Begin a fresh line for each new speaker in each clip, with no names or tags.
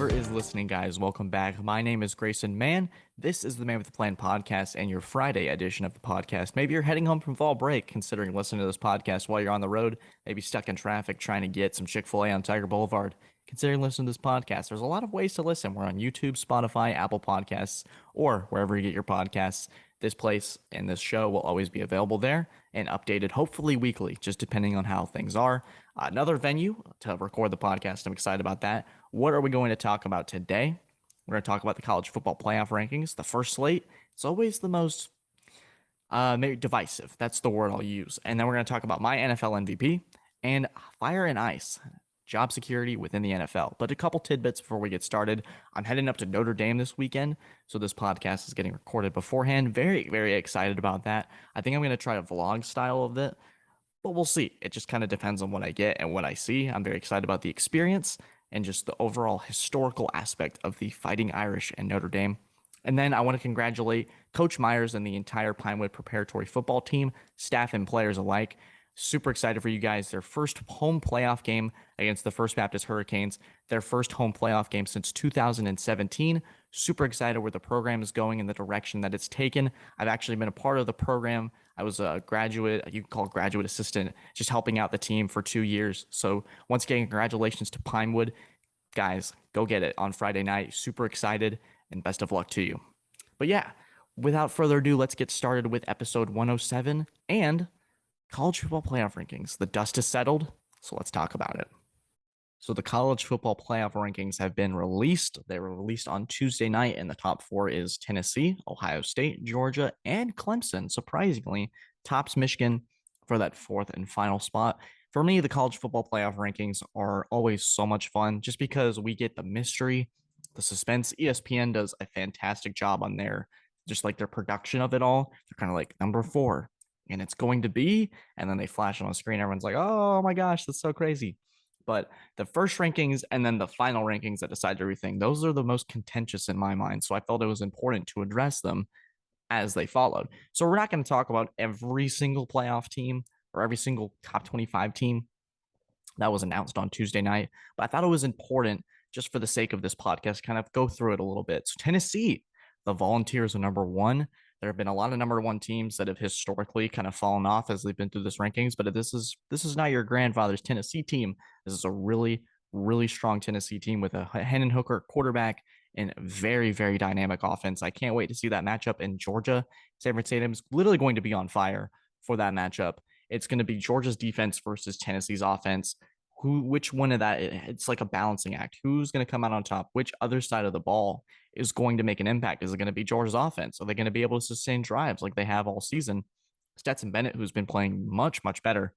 Whoever is listening, guys, welcome back. My name is Grayson Mann. This is the Man with the Plan podcast and your Friday edition of the podcast. Maybe you're heading home from fall break, considering listening to this podcast while you're on the road, maybe stuck in traffic trying to get some Chick-fil-A on Tiger Boulevard. Considering listening to this podcast, there's a lot of ways to listen. We're on YouTube, Spotify, Apple Podcasts, or wherever you get your podcasts. This place and this show will always be available there and updated hopefully weekly, just depending on how things are. Another venue to record the podcast. I'm excited about that. What are we going to talk about today? We're going to talk about the college football playoff rankings. The first slate, it's always the most maybe divisive. That's the word I'll use. And then we're going to talk about my NFL MVP and fire and ice, job security within the NFL. But a couple tidbits before we get started. I'm heading up to Notre Dame this weekend, so this podcast is getting recorded beforehand. Very, very excited about that. I think I'm going to try a vlog style of it, but we'll see. It just kind of depends on what I get and what I see. I'm very excited about the experience and just the overall historical aspect of the Fighting Irish and Notre Dame. And then I want to congratulate Coach Myers and the entire Pinewood preparatory football team, staff and players alike. Super excited for you guys. Their first home playoff game against the First Baptist Hurricanes, their first home playoff game since 2017. Super excited where the program is going and the direction that it's taken. I've actually been a part of the program. I was a graduate, you can call it graduate assistant, just helping out the team for 2 years. So once again, congratulations to Pinewood. Guys, go get it on Friday night. Super excited and best of luck to you. But yeah, without further ado, let's get started with episode 107 and college football playoff rankings. The dust is settled, so let's talk about it. So the college football playoff rankings have been released. They were released on Tuesday night, and the top four is Tennessee, Ohio State, Georgia, and Clemson. Surprisingly, tops Michigan for that fourth and final spot. For me, the college football playoff rankings are always so much fun just because we get the mystery, the suspense. ESPN does a fantastic job on their, just like their production of it all. They're kind of like number four, and it's going to be, and then they flash on the screen. Everyone's like, oh my gosh, that's so crazy. But the first rankings and then the final rankings that decide everything, those are the most contentious in my mind. So I felt it was important to address them as they followed. So we're not going to talk about every single playoff team or every single top 25 team that was announced on Tuesday night, but I thought it was important just for the sake of this podcast, kind of go through it a little bit. So Tennessee, the Volunteers are number one. There have been a lot of number one teams that have historically kind of fallen off as they've been through this rankings, but this is not your grandfather's Tennessee team. This is a really, really strong Tennessee team with a Hendon Hooker quarterback and very, very dynamic offense. I can't wait to see that matchup in Georgia. Sanford Stadium is literally going to be on fire for that matchup. It's going to be Georgia's defense versus Tennessee's offense. Which one of that? It's like a balancing act. Who's going to come out on top? Which other side of the ball is going to make an impact? Is it going to be Georgia's offense? Are they going to be able to sustain drives like they have all season? Stetson Bennett, who's been playing much, much better.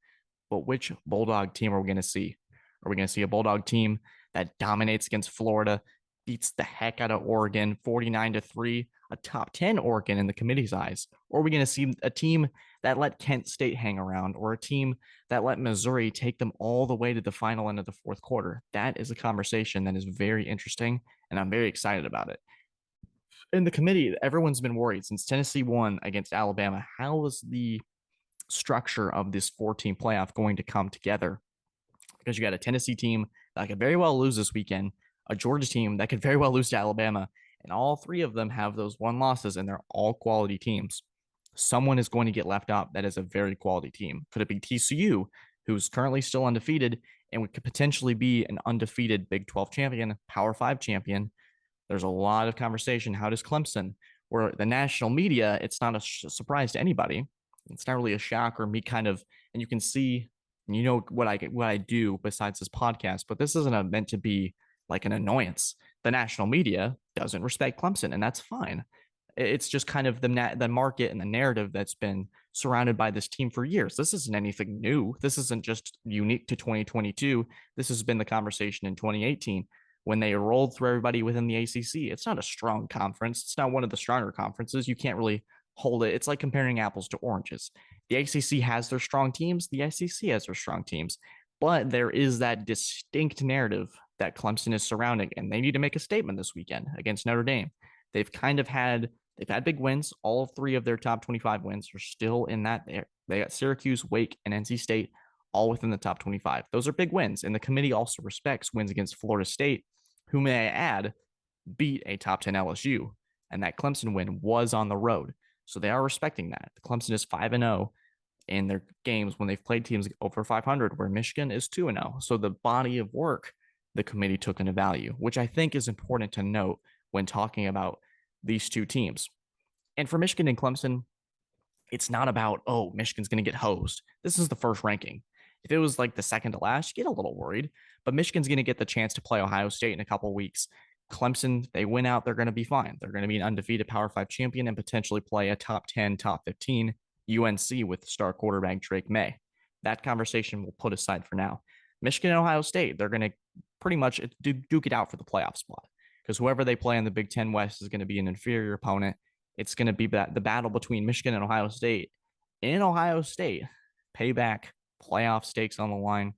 But which Bulldog team are we going to see? Are we going to see a Bulldog team that dominates against Florida, beats the heck out of Oregon 49-3, a top 10 Oregon in the committee's eyes? Or are we going to see a team that let Kent State hang around, or a team that let Missouri take them all the way to the final end of the fourth quarter? That is a conversation that is very interesting, and I'm very excited about it. In the committee, everyone's been worried since Tennessee won against Alabama. How is the structure of this 4-team playoff going to come together? Because you got a Tennessee team that could very well lose this weekend, a Georgia team that could very well lose to Alabama, and all three of them have those one losses, and they're all quality teams. Someone is going to get left out that is a very quality team. Could it be TCU, who's currently still undefeated and could potentially be an undefeated Big 12 champion, Power 5 champion? There's a lot of conversation. How does Clemson, where the national media, it's not a surprise to anybody. It's not really a shock or me kind of, and you can see, you know, what I do besides this podcast, but this isn't meant to be like an annoyance. The national media doesn't respect Clemson, and that's fine. It's just kind of the market and the narrative that's been surrounded by this team for years. This isn't anything new. This isn't just unique to 2022. This has been the conversation in 2018 when they rolled through everybody within the ACC. It's not a strong conference. It's not one of the stronger conferences. You can't really hold it. It's like comparing apples to oranges. The ACC has their strong teams. The SEC has their strong teams. But there is that distinct narrative that Clemson is surrounding, and they need to make a statement this weekend against Notre Dame. They've had big wins. All three of their top 25 wins are still in that. They got Syracuse, Wake, and NC State all within the top 25. Those are big wins. And the committee also respects wins against Florida State who, may I add, beat a top 10 LSU. And that Clemson win was on the road. So they are respecting that. Clemson is 5-0 in their games when they've played teams over 500, where Michigan is 2-0. So the body of work the committee took into value, which I think is important to note when talking about these two teams. And for Michigan and Clemson, it's not about, oh, Michigan's going to get hosed. This is the first ranking. If it was like the second to last, you get a little worried. But Michigan's going to get the chance to play Ohio State in a couple of weeks. Clemson, they win out, they're going to be fine. They're going to be an undefeated Power 5 champion and potentially play a top 10, top 15 UNC with star quarterback Drake May. That conversation we'll put aside for now. Michigan and Ohio State, they're going to pretty much duke it out for the playoff spot, because whoever they play in the Big Ten West is going to be an inferior opponent. It's going to be the battle between Michigan and Ohio State. In Ohio State, payback, playoff stakes on the line.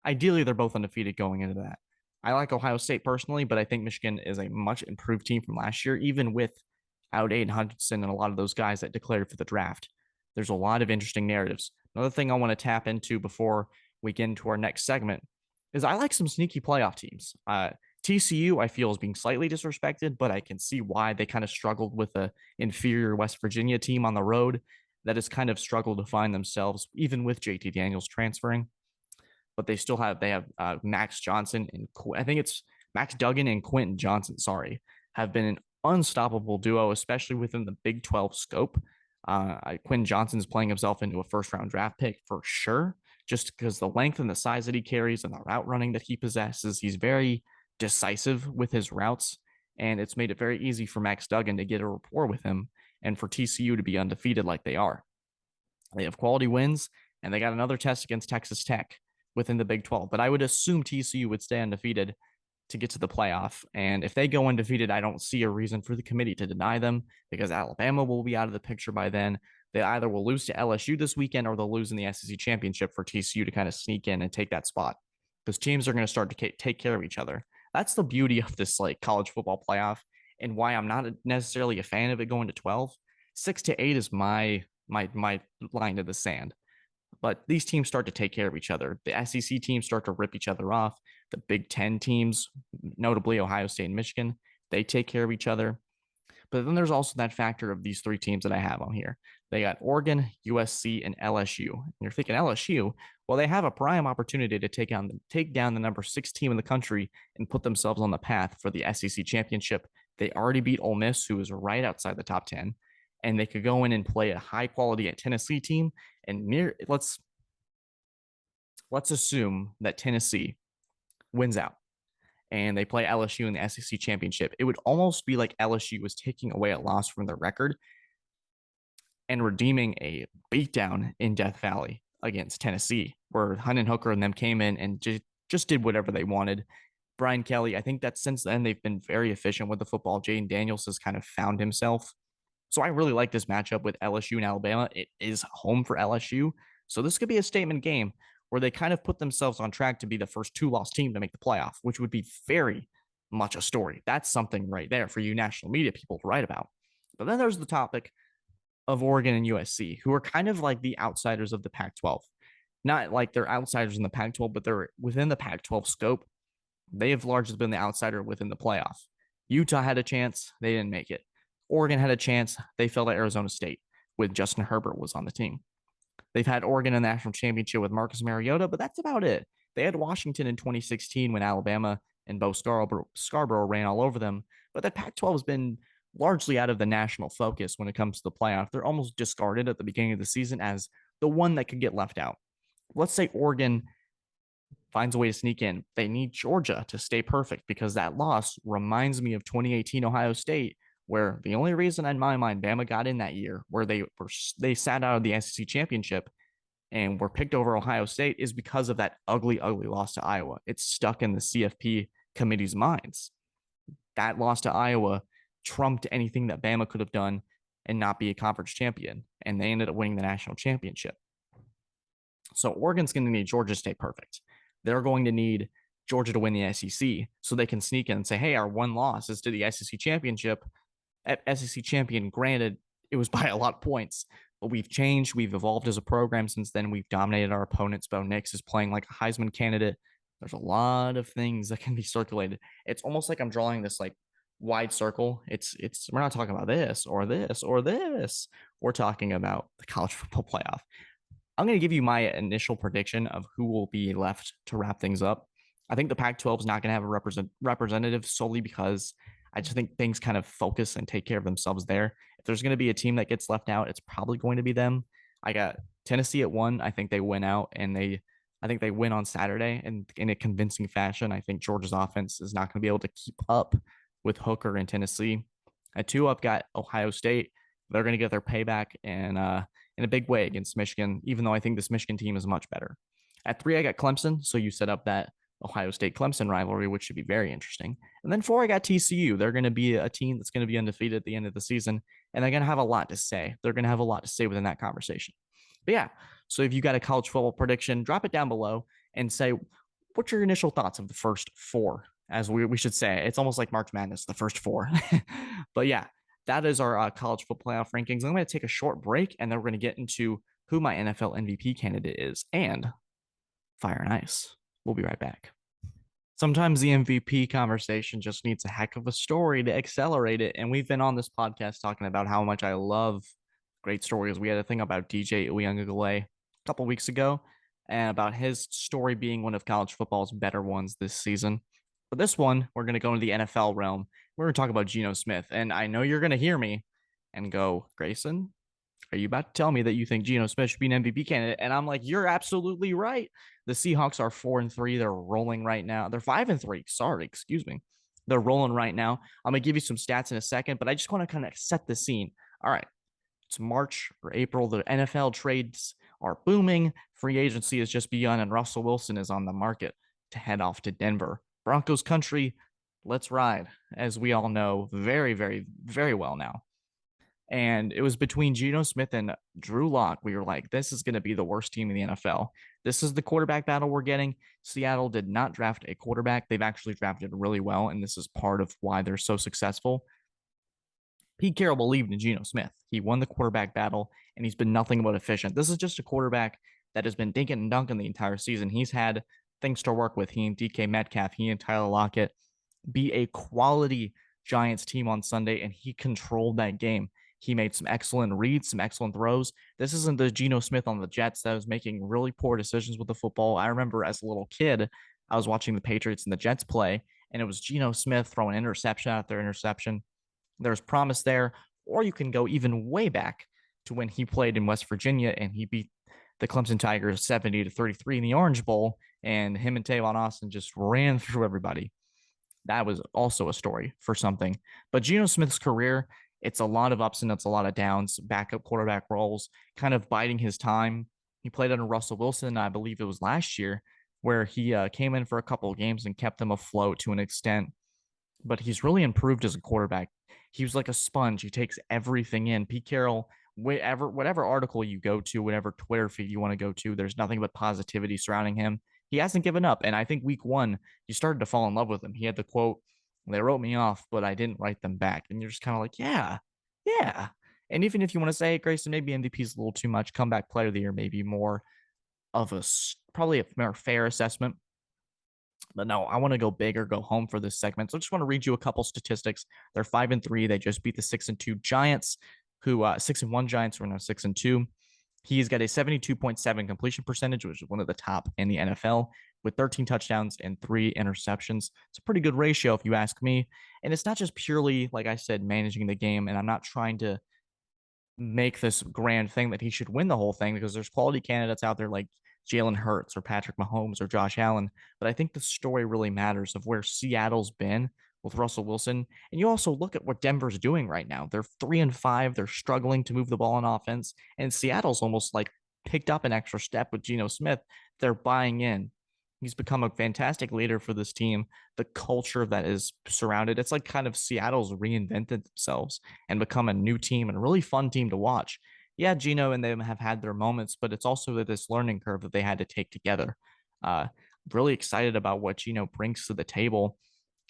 Ideally, they're both undefeated going into that. I like Ohio State personally, but I think Michigan is a much improved team from last year, even without Aiden Hutchinson and a lot of those guys that declared for the draft. There's a lot of interesting narratives. Another thing I want to tap into before we get into our next segment is I like some sneaky playoff teams. TCU, I feel, is being slightly disrespected, but I can see why. They kind of struggled with an inferior West Virginia team on the road that has kind of struggled to find themselves, even with JT Daniels transferring. But they have Max Johnson and I think it's Max Duggan and Quentin Johnson, have been an unstoppable duo, especially within the Big 12 scope. Quentin Johnson's playing himself into a first-round draft pick for sure, just because the length and the size that he carries and the route running that he possesses. He's very decisive with his routes, and it's made it very easy for Max Duggan to get a rapport with him and for TCU to be undefeated like they are. They have quality wins, and they got another test against Texas Tech within the Big 12, but I would assume TCU would stay undefeated to get to the playoff. And if they go undefeated, I don't see a reason for the committee to deny them, because Alabama will be out of the picture by then. They either will lose to LSU this weekend or they'll lose in the SEC championship for TCU to kind of sneak in and take that spot, because teams are going to start to take care of each other. That's the beauty of this like college football playoff, and why I'm not necessarily a fan of it going to 12. 6 to 8 is my line in the sand. But these teams start to take care of each other. The SEC teams start to rip each other off. The Big Ten teams, notably Ohio State and Michigan, they take care of each other. But then there's also that factor of these three teams that I have on here. They got Oregon, USC, and LSU. And you're thinking LSU, well, they have a prime opportunity to take down the number 6 team in the country and put themselves on the path for the SEC championship. They already beat Ole Miss, who is right outside the top 10. And they could go in and play a high quality Tennessee team. And let's assume that Tennessee wins out and they play LSU in the SEC championship. It would almost be like LSU was taking away a loss from their record and redeeming a beatdown in Death Valley against Tennessee, where Hendon Hooker and them came in and just did whatever they wanted. Brian Kelly, I think that since then they've been very efficient with the football. Jaden Daniels has kind of found himself. So I really like this matchup with LSU and Alabama. It is home for LSU. So this could be a statement game where they kind of put themselves on track to be the first 2-loss team to make the playoff, which would be very much a story. That's something right there for you national media people to write about. But then there's the topic of Oregon and USC, who are kind of like the outsiders of the Pac-12. Not like they're outsiders in the Pac-12, but they're within the Pac-12 scope. They have largely been the outsider within the playoff. Utah had a chance. They didn't make it. Oregon had a chance. They fell to Arizona State with Justin Herbert was on the team. They've had Oregon in the national championship with Marcus Mariota, but that's about it. They had Washington in 2016 when Alabama and Bo Scarborough ran all over them, but the Pac-12 has been largely out of the national focus when it comes to the playoff. They're almost discarded at the beginning of the season as the one that could get left out. Let's say Oregon finds a way to sneak in. They need Georgia to stay perfect, because that loss reminds me of 2018 Ohio State, where the only reason in my mind Bama got in that year, where they sat out of the SEC championship and were picked over Ohio State, is because of that ugly loss to Iowa. It's stuck in the CFP committee's minds. That loss to Iowa trumped anything that Bama could have done and not be a conference champion, and they ended up winning the national championship. So Oregon's going to need Georgia to stay perfect. They're going to need Georgia to win the SEC so they can sneak in and say, hey, our one loss is to the SEC championship. SEC champion, granted, it was by a lot of points, but we've changed. We've evolved as a program since then. We've dominated our opponents. Bo Nix is playing like a Heisman candidate. There's a lot of things that can be circulated. It's almost like I'm drawing this like wide circle. It's we're not talking about this or this or this. We're talking about the college football playoff. I'm going to give you my initial prediction of who will be left to wrap things up. I think the Pac-12 is not going to have a representative solely because I just think things kind of focus and take care of themselves there. If there's going to be a team that gets left out, it's probably going to be them. I got Tennessee at 1. I think they win out, and I think they win on Saturday and in a convincing fashion. I think Georgia's offense is not going to be able to keep up with Hooker in Tennessee. At 2, I've got Ohio State. They're going to get their payback and in a big way against Michigan, even though I think this Michigan team is much better. At 3, I got Clemson. So you set up that Ohio State Clemson rivalry, which should be very interesting. And then 4, I got TCU. They're going to be a team that's going to be undefeated at the end of the season, and they're going to have a lot to say. They're going to have a lot to say within that conversation. But yeah, so if you got a college football prediction, drop it down below and say, what's your initial thoughts of the first 4? As we should say, it's almost like March Madness, the first 4. But yeah, that is our college football playoff rankings. I'm going to take a short break, and then we're going to get into who my NFL MVP candidate is and Fire and Ice. We'll be right back. Sometimes the MVP conversation just needs a heck of a story to accelerate it. And we've been on this podcast talking about how much I love great stories. We had a thing about DJ Uyunglele a couple weeks ago and about his story being one of college football's better ones this season. But this one, we're going to go into the NFL realm. We're going to talk about Geno Smith. And I know you're going to hear me and go, Grayson, are you about to tell me that you think Geno Smith should be an MVP candidate? And I'm like, you're absolutely right. The Seahawks are 4-3. They're rolling right now. They're 5-3. Sorry, excuse me. They're rolling right now. I'm gonna give you some stats in a second, but I just want to kind of set the scene. All right, it's March or April. The NFL trades are booming. Free agency has just begun, and Russell Wilson is on the market to head off to Denver. Broncos country, let's ride, as we all know very, very, very well now. And it was between Geno Smith and Drew Lock. We were like, this is going to be the worst team in the NFL. This is the quarterback battle we're getting. Seattle did not draft a quarterback. They've actually drafted really well, and this is part of why they're so successful. Pete Carroll believed in Geno Smith. He won the quarterback battle, and he's been nothing but efficient. This is just a quarterback that has been dinking and dunking the entire season. He's had things to work with. He and DK Metcalf, he and Tyler Lockett be a quality Giants team on Sunday, and he controlled that game. He made some excellent reads, some excellent throws. This isn't the Geno Smith on the Jets that was making really poor decisions with the football. I remember as a little kid, I was watching the Patriots and the Jets play, and it was Geno Smith throwing interception after interception. There's promise there, or you can go even way back to when he played in West Virginia and he beat the Clemson Tigers 70-33 in the Orange Bowl, and him and Tavon Austin just ran through everybody. That was also a story for something. But Geno Smith's career, it's a lot of ups and it's a lot of downs, backup quarterback roles, kind of biding his time. He played under Russell Wilson, I believe it was last year, where he came in for a couple of games and kept them afloat to an extent. But he's really improved as a quarterback. He was like a sponge. He takes everything in. Pete Carroll, whatever article you go to, whatever Twitter feed you want to go to, there's nothing but positivity surrounding him. He hasn't given up. And I think week 1, you started to fall in love with him. He had the quote, they wrote me off, but I didn't write them back. And you're just kind of like, yeah, yeah. And even if you want to say, Grayson, maybe MVP is a little too much, comeback player of the year, maybe more of probably a more fair assessment. But no, I want to go big or go home for this segment. So I just want to read you a couple statistics. They're 5-3. They just beat the 6-2 Giants, who 6-1 Giants were now 6-2. He's got a 72.7 completion percentage, which is one of the top in the NFL, with 13 touchdowns and 3 interceptions. It's a pretty good ratio, if you ask me. And it's not just purely, like I said, managing the game. And I'm not trying to make this grand thing that he should win the whole thing, because there's quality candidates out there like Jalen Hurts or Patrick Mahomes or Josh Allen. But I think the story really matters of where Seattle's been with Russell Wilson. And you also look at what Denver's doing right now. They're 3-5. They're struggling to move the ball on offense. And Seattle's almost like picked up an extra step with Geno Smith. They're buying in. He's become a fantastic leader for this team. The culture that is surrounded, it's like kind of Seattle's reinvented themselves and become a new team and a really fun team to watch. Yeah, Geno and them have had their moments, but it's also this learning curve that they had to take together. Really excited about what Geno brings to the table.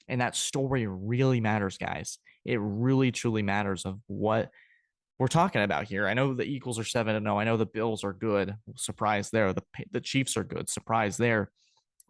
And that story really matters, guys. It really, truly matters of what we're talking about here. I know the Eagles are 7-0. I know the Bills are good. Surprise there. The Chiefs are good. Surprise there.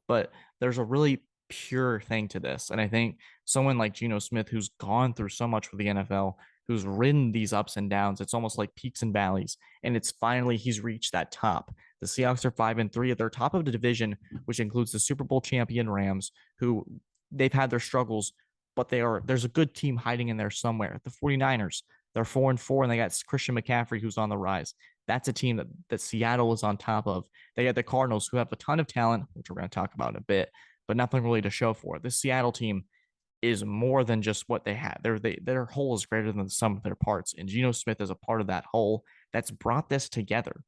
but there's a really pure thing to this. And I think someone like Geno Smith, who's gone through so much with the NFL, who's ridden these ups and downs, it's almost like peaks and valleys. And it's finally he's reached that top. The Seahawks are 5-3 at their top of the division, which includes the Super Bowl champion Rams, who they've had their struggles, but there's a good team hiding in there somewhere. The 49ers, they're 4-4, and they got Christian McCaffrey, who's on the rise. That's a team that Seattle is on top of. They got the Cardinals, who have a ton of talent, which we're going to talk about in a bit, but nothing really to show for. This Seattle team is more than just what they had. Their whole is greater than the sum of their parts, and Geno Smith is a part of that whole that's brought this together.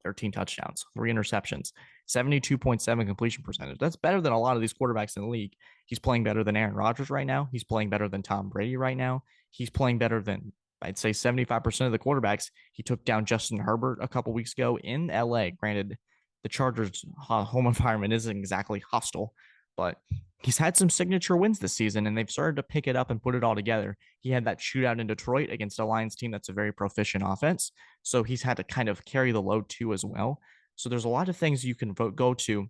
13 touchdowns, 3 interceptions, 72.7 completion percentage. That's better than a lot of these quarterbacks in the league. He's playing better than Aaron Rodgers right now. He's playing better than Tom Brady right now. He's playing better than, I'd say, 75% of the quarterbacks. He took down Justin Herbert a couple weeks ago in LA. Granted, the Chargers' home environment isn't exactly hostile, but he's had some signature wins this season, and they've started to pick it up and put it all together. He had that shootout in Detroit against a Lions team that's a very proficient offense, so he's had to kind of carry the load too as well. So there's a lot of things you can go to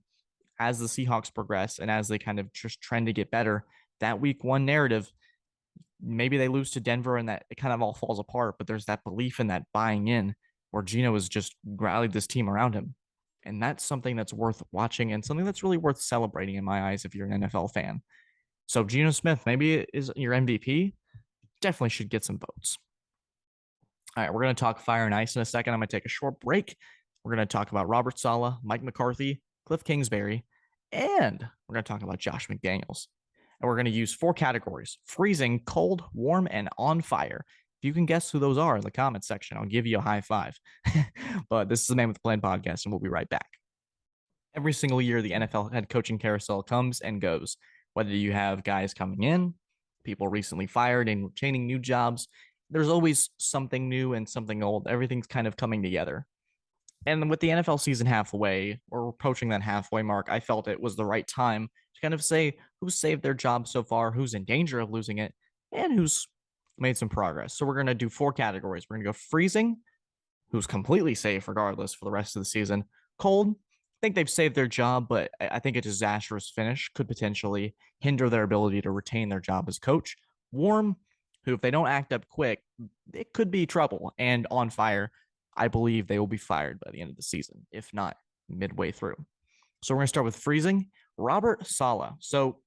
as the Seahawks progress and as they kind of just trend to get better. That week one narrative, maybe they lose to Denver and that it kind of all falls apart, but there's that belief in that buying in where Geno has just rallied this team around him. And that's something that's worth watching and something that's really worth celebrating in my eyes if you're an NFL fan. So Geno Smith, maybe is your MVP. Definitely should get some votes. All right, we're going to talk fire and ice in a second. I'm going to take a short break. We're going to talk about Robert Saleh, Mike McCarthy, Cliff Kingsbury, and we're going to talk about Josh McDaniels. And we're going to use 4 categories: freezing, cold, warm, and on fire. If you can guess who those are in the comments section, I'll give you a high five. But this is the Man with the Plan podcast, and we'll be right back. Every single year, the NFL head coaching carousel comes and goes. Whether you have guys coming in, people recently fired and retaining new jobs, there's always something new and something old. Everything's kind of coming together. And with the NFL season halfway, or approaching that halfway mark, I felt it was the right time to kind of say who's saved their job so far, who's in danger of losing it, and who's made some progress. So we're going to do 4 categories. We're going to go freezing, who's completely safe regardless for the rest of the season. Cold, I think they've saved their job, but I think a disastrous finish could potentially hinder their ability to retain their job as coach. Warm, who, if they don't act up quick, it could be trouble. And on fire, I believe they will be fired by the end of the season, if not midway through. So we're going to start with freezing. Robert Saleh. So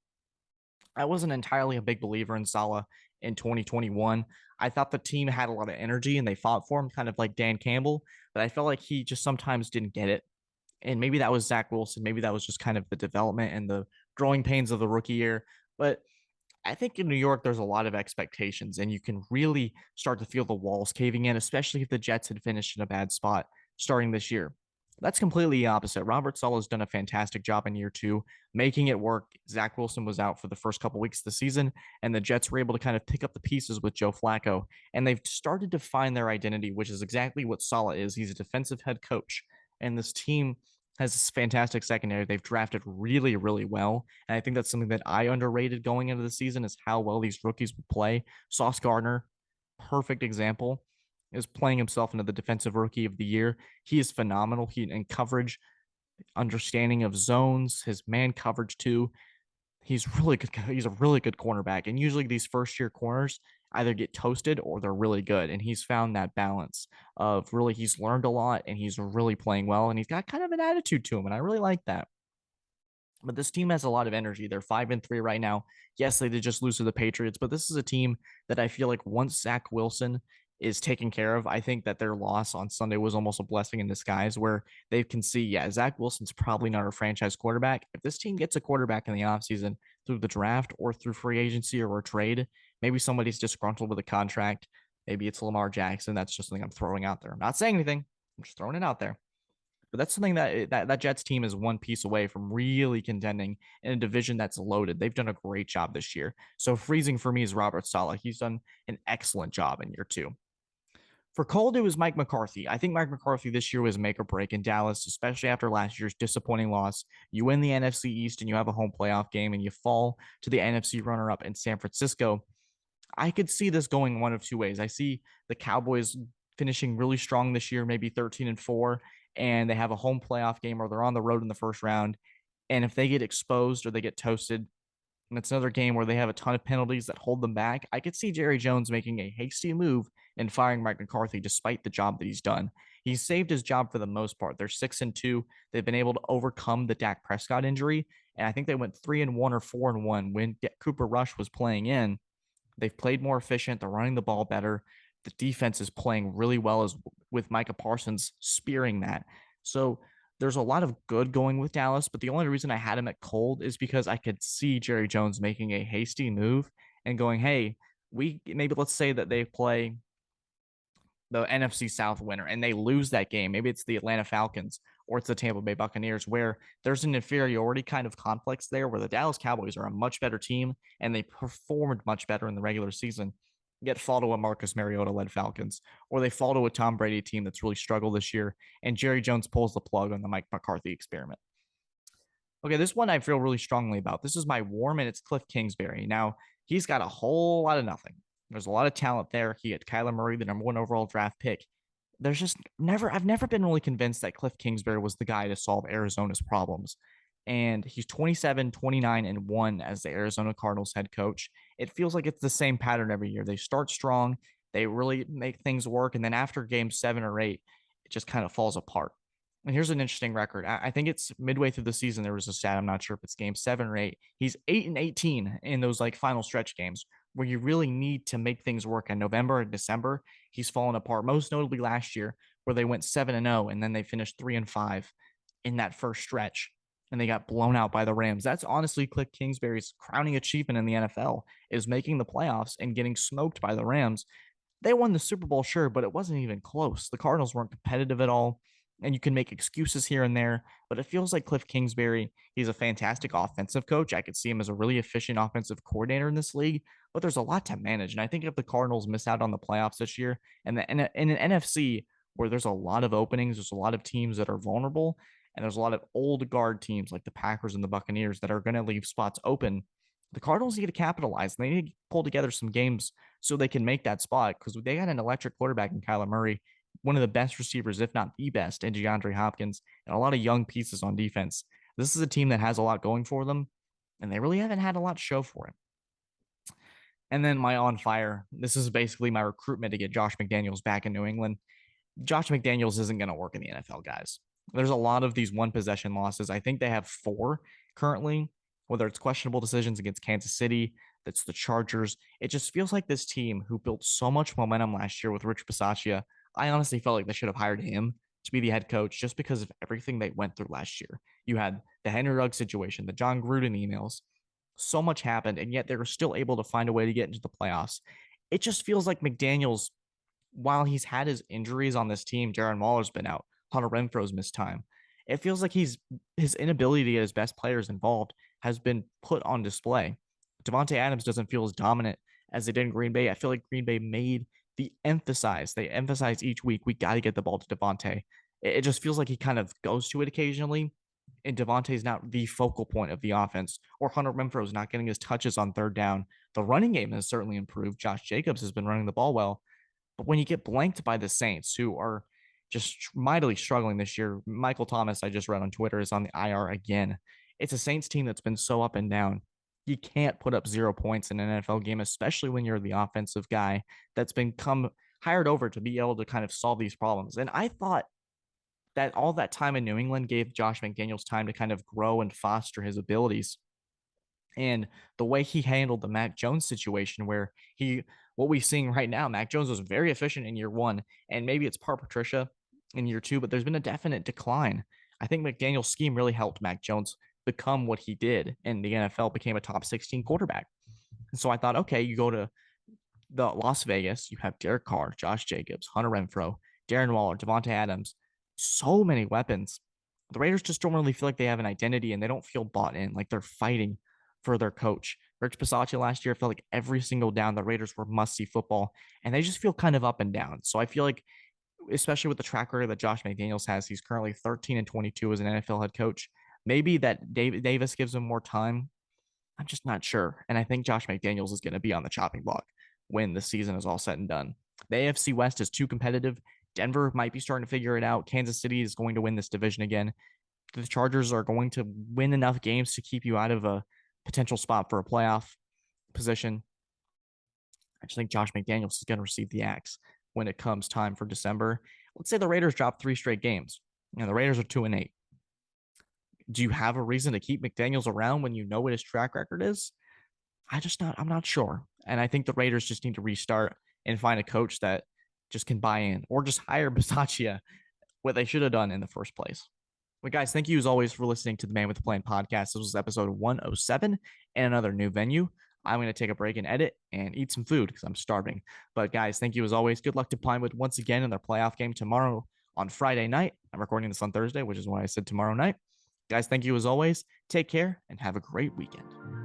I wasn't entirely a big believer in Saleh in 2021. I thought the team had a lot of energy and they fought for him, kind of like Dan Campbell, but I felt like he just sometimes didn't get it. And maybe that was Zach Wilson. Maybe that was just kind of the development and the growing pains of the rookie year. But I think in New York, there's a lot of expectations, and you can really start to feel the walls caving in, especially if the Jets had finished in a bad spot starting this year. That's completely opposite. Robert Saleh has done a fantastic job in year 2, making it work. Zach Wilson was out for the first couple weeks of the season, and the Jets were able to kind of pick up the pieces with Joe Flacco, and they've started to find their identity, which is exactly what Saleh is. He's a defensive head coach, and this team has this fantastic secondary. They've drafted really, really well. And I think that's something that I underrated going into the season is how well these rookies will play. Sauce Gardner, perfect example, is playing himself into the defensive rookie of the year. He is phenomenal. He in coverage, understanding of zones, his man coverage too. He's really good. He's a really good cornerback. And usually these first year corners either get toasted or they're really good. And he's found that balance of really, he's learned a lot and he's really playing well. And he's got kind of an attitude to him. And I really like that. But this team has a lot of energy. They're 5-3 right now. Yes, they did just lose to the Patriots, but this is a team that I feel like once Zach Wilson is taken care of, I think that their loss on Sunday was almost a blessing in disguise where they can see, yeah, Zach Wilson's probably not a franchise quarterback. If this team gets a quarterback in the offseason through the draft or through free agency or a trade, maybe somebody's disgruntled with a contract. Maybe it's Lamar Jackson. That's just something I'm throwing out there. I'm not saying anything. I'm just throwing it out there. But that's something that Jets team is one piece away from really contending in a division that's loaded. They've done a great job this year. So freezing for me is Robert Saleh. He's done an excellent job in year 2. For cold, it was Mike McCarthy. I think Mike McCarthy this year was make or break in Dallas, especially after last year's disappointing loss. You win the NFC East and you have a home playoff game and you fall to the NFC runner-up in San Francisco. I could see this going one of 2 ways. I see the Cowboys finishing really strong this year, maybe 13-4, and they have a home playoff game or they're on the road in the first round And if they get exposed or they get toasted, and it's another game where they have a ton of penalties that hold them back, I could see Jerry Jones making a hasty move and firing Mike McCarthy despite the job that he's done. He's saved his job for the most part. They're 6-2. They've been able to overcome the Dak Prescott injury, and I think they went 3-1 or 4-1 when Cooper Rush was playing in. They've played more efficient. They're running the ball better. The defense is playing really well as with Micah Parsons spearing that. So there's a lot of good going with Dallas, but the only reason I had him at cold is because I could see Jerry Jones making a hasty move and going, hey, let's say that they play the NFC South winner and they lose that game. Maybe it's the Atlanta Falcons or it's the Tampa Bay Buccaneers, where there's an inferiority kind of complex there where the Dallas Cowboys are a much better team and they performed much better in the regular season, yet fall to a Marcus Mariota led Falcons, or they fall to a Tom Brady team that's really struggled this year, and Jerry Jones pulls the plug on the Mike McCarthy experiment. Okay, this one I feel really strongly about. This is my warm, and it's Cliff Kingsbury. Now, he's got a whole lot of nothing. There's a lot of talent there. He had Kyler Murray, the number one overall draft pick. I've never been really convinced that Cliff Kingsbury was the guy to solve Arizona's problems. And he's 27, 29, and 1 as the Arizona Cardinals head coach. It feels like it's the same pattern every year. They start strong, they really make things work. And then after game 7 or 8, it just kind of falls apart. And here's an interesting record. I think it's midway through the season. There was a stat. I'm not sure if it's game 7 or 8. He's 8-18 in those like final stretch games where you really need to make things work in November and December. He's fallen apart, most notably last year, where they went 7-0 and then they finished 3-5 in that first stretch. And they got blown out by the Rams. That's honestly Cliff Kingsbury's crowning achievement in the NFL, is making the playoffs and getting smoked by the Rams. They won the Super Bowl, sure, but it wasn't even close. The Cardinals weren't competitive at all. And you can make excuses here and there, but it feels like Cliff Kingsbury, he's a fantastic offensive coach. I could see him as a really efficient offensive coordinator in this league, but there's a lot to manage. And I think if the Cardinals miss out on the playoffs this year, and in an NFC where there's a lot of openings, there's a lot of teams that are vulnerable, and there's a lot of old guard teams like the Packers and the Buccaneers that are going to leave spots open. The Cardinals need to capitalize, and they need to pull together some games so they can make that spot, because they got an electric quarterback in Kyler Murray, one of the best receivers, if not the best, in DeAndre Hopkins, and a lot of young pieces on defense. This is a team that has a lot going for them, and they really haven't had a lot to show for it. And then my on fire. This is basically my recruitment to get Josh McDaniels back in New England. Josh McDaniels isn't going to work in the NFL, guys. There's a lot of these one possession losses. I think they have 4 currently, whether it's questionable decisions against Kansas City, that's the Chargers. It just feels like this team who built so much momentum last year with Rich Bisaccia. I honestly felt like they should have hired him to be the head coach just because of everything they went through last year. You had the Henry Ruggs situation, the John Gruden emails. So much happened, and yet they were still able to find a way to get into the playoffs. It just feels like McDaniels, while he's had his injuries on this team, Darren Waller's been out, Hunter Renfro's missed time. It feels like his inability to get his best players involved has been put on display. Davante Adams doesn't feel as dominant as they did in Green Bay. I feel like Green Bay made they emphasize each week, we got to get the ball to Davante. It just feels like he kind of goes to it occasionally, and Davante is not the focal point of the offense, or Hunter Renfrow is not getting his touches on third down. The running game has certainly improved. Josh Jacobs has been running the ball well, but when you get blanked by the Saints, who are just mightily struggling this year, Michael Thomas, I just read on Twitter, is on the IR again. It's a Saints team that's been so up and down. You can't put up 0 points in an NFL game, especially when you're the offensive guy that's been hired over to be able to kind of solve these problems. And I thought that all that time in New England gave Josh McDaniels time to kind of grow and foster his abilities. And the way he handled the Mac Jones situation, where what we're seeing right now, Mac Jones was very efficient in year 1, and maybe it's part Patricia in year 2, but there's been a definite decline. I think McDaniel's scheme really helped Mac Jones become what he did in the NFL, became a top 16 quarterback. And so I thought, okay, you go to the Las Vegas, you have Derek Carr, Josh Jacobs, Hunter Renfrow, Darren Waller, Davante Adams, so many weapons. The Raiders just don't really feel like they have an identity, and they don't feel bought in, like they're fighting for their coach. Rich Bisaccia last year felt like every single down the Raiders were must-see football, and they just feel kind of up and down. So I feel like, especially with the track record that Josh McDaniels has, he's currently 13-22 as an NFL head coach. Maybe that Davis gives him more time. I'm just not sure. And I think Josh McDaniels is going to be on the chopping block when the season is all said and done. The AFC West is too competitive. Denver might be starting to figure it out. Kansas City is going to win this division again. the Chargers are going to win enough games to keep you out of a potential spot for a playoff position. I just think Josh McDaniels is going to receive the axe when it comes time for December. Let's say the Raiders drop 3 straight games. The Raiders are 2-8. Do you have a reason to keep McDaniels around when you know what his track record is? I'm not sure. And I think the Raiders just need to restart and find a coach that just can buy in, or just hire Bisaccia, what they should have done in the first place. But guys, thank you as always for listening to the Man with the Plan podcast. This was episode 107 and another new venue. I'm going to take a break and edit and eat some food because I'm starving. But guys, thank you as always. Good luck to Pinewood once again in their playoff game tomorrow on Friday night. I'm recording this on Thursday, which is why I said tomorrow night. Guys, thank you as always. Take care and have a great weekend.